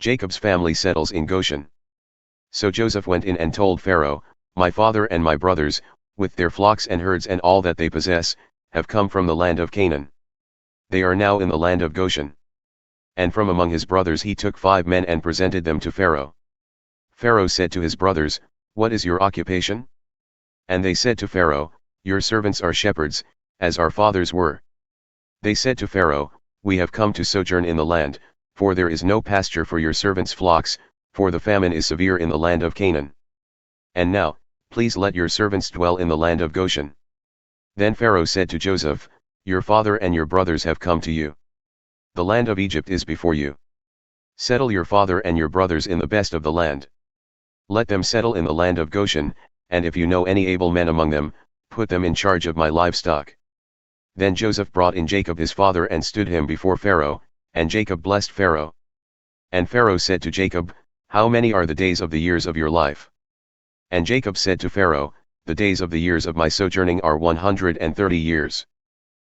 Jacob's family settles in Goshen. So Joseph went in and told Pharaoh, "My father and my brothers, with their flocks and herds and all that they possess, have come from the land of Canaan. They are now in the land of Goshen." And from among his brothers he took 5 men and presented them to Pharaoh. Pharaoh said to his brothers, "What is your occupation?" And they said to Pharaoh, "Your servants are shepherds, as our fathers were." They said to Pharaoh, "We have come to sojourn in the land, for there is no pasture for your servants' flocks, for the famine is severe in the land of Canaan. And now, please let your servants dwell in the land of Goshen." Then Pharaoh said to Joseph, "Your father and your brothers have come to you. The land of Egypt is before you. Settle your father and your brothers in the best of the land. Let them settle in the land of Goshen, and if you know any able men among them, put them in charge of my livestock." Then Joseph brought in Jacob his father and stood him before Pharaoh, and Jacob blessed Pharaoh. And Pharaoh said to Jacob, "How many are the days of the years of your life?" And Jacob said to Pharaoh, "The days of the years of my sojourning are 130 years.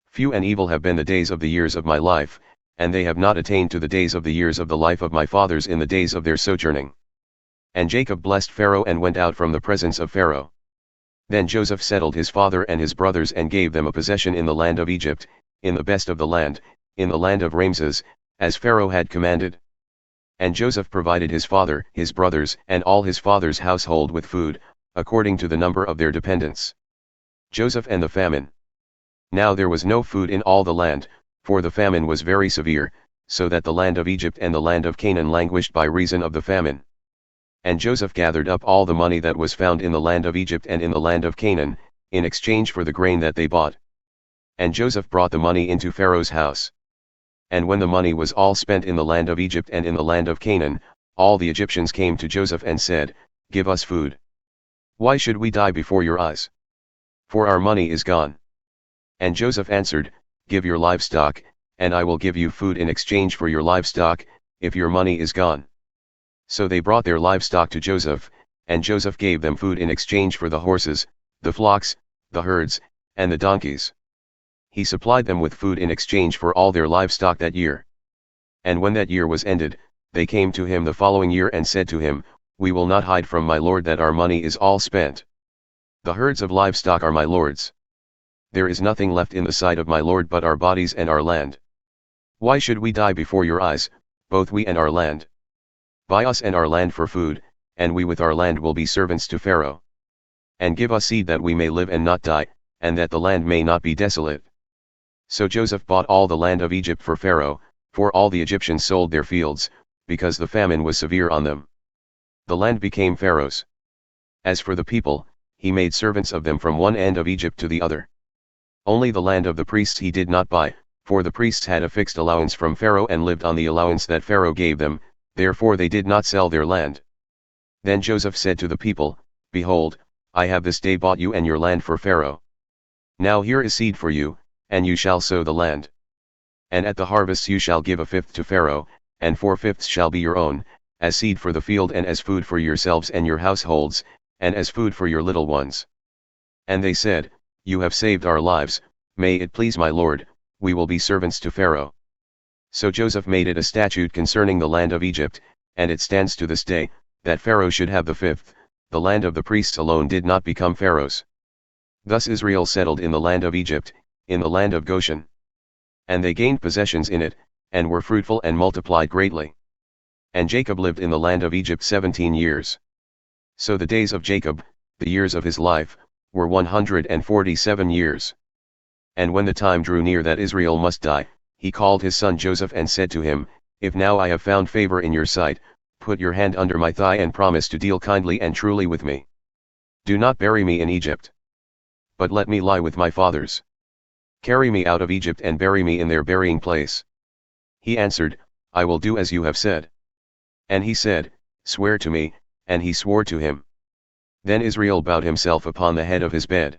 Few and evil have been the days of the years of my life, and they have not attained to the days of the years of the life of my fathers in the days of their sojourning." And Jacob blessed Pharaoh and went out from the presence of Pharaoh. Then Joseph settled his father and his brothers and gave them a possession in the land of Egypt, in the best of the land, in the land of Ramses, as Pharaoh had commanded. And Joseph provided his father, his brothers, and all his father's household with food, according to the number of their dependents. Joseph and the famine. Now there was no food in all the land, for the famine was very severe, so that the land of Egypt and the land of Canaan languished by reason of the famine. And Joseph gathered up all the money that was found in the land of Egypt and in the land of Canaan, in exchange for the grain that they bought. And Joseph brought the money into Pharaoh's house. And when the money was all spent in the land of Egypt and in the land of Canaan, all the Egyptians came to Joseph and said, "Give us food. Why should we die before your eyes? For our money is gone." And Joseph answered, "Give your livestock, and I will give you food in exchange for your livestock, if your money is gone." So they brought their livestock to Joseph, and Joseph gave them food in exchange for the horses, the flocks, the herds, and the donkeys. He supplied them with food in exchange for all their livestock that year. And when that year was ended, they came to him the following year and said to him, "We will not hide from my lord that our money is all spent. The herds of livestock are my lord's. There is nothing left in the sight of my lord but our bodies and our land. Why should we die before your eyes, both we and our land? Buy us and our land for food, and we with our land will be servants to Pharaoh. And give us seed that we may live and not die, and that the land may not be desolate." So Joseph bought all the land of Egypt for Pharaoh, for all the Egyptians sold their fields, because the famine was severe on them. The land became Pharaoh's. As for the people, he made servants of them from one end of Egypt to the other. Only the land of the priests he did not buy, for the priests had a fixed allowance from Pharaoh and lived on the allowance that Pharaoh gave them, therefore they did not sell their land. Then Joseph said to the people, "Behold, I have this day bought you and your land for Pharaoh. Now here is seed for you, and you shall sow the land. And at the harvests you shall give 1/5 to Pharaoh, and 4/5 shall be your own, as seed for the field and as food for yourselves and your households, and as food for your little ones." And they said, "You have saved our lives, may it please my lord, we will be servants to Pharaoh." So Joseph made it a statute concerning the land of Egypt, and it stands to this day, that Pharaoh should have the 1/5, the land of the priests alone did not become Pharaoh's. Thus Israel settled in the land of Egypt, in the land of Goshen. And they gained possessions in it, and were fruitful and multiplied greatly. And Jacob lived in the land of Egypt 17 years. So the days of Jacob, the years of his life, were 147 years. And when the time drew near that Israel must die, he called his son Joseph and said to him, "If now I have found favor in your sight, put your hand under my thigh and promise to deal kindly and truly with me. Do not bury me in Egypt, but let me lie with my fathers. Carry me out of Egypt and bury me in their burying place." He answered, "I will do as you have said." And he said, "Swear to me," and he swore to him. Then Israel bowed himself upon the head of his bed.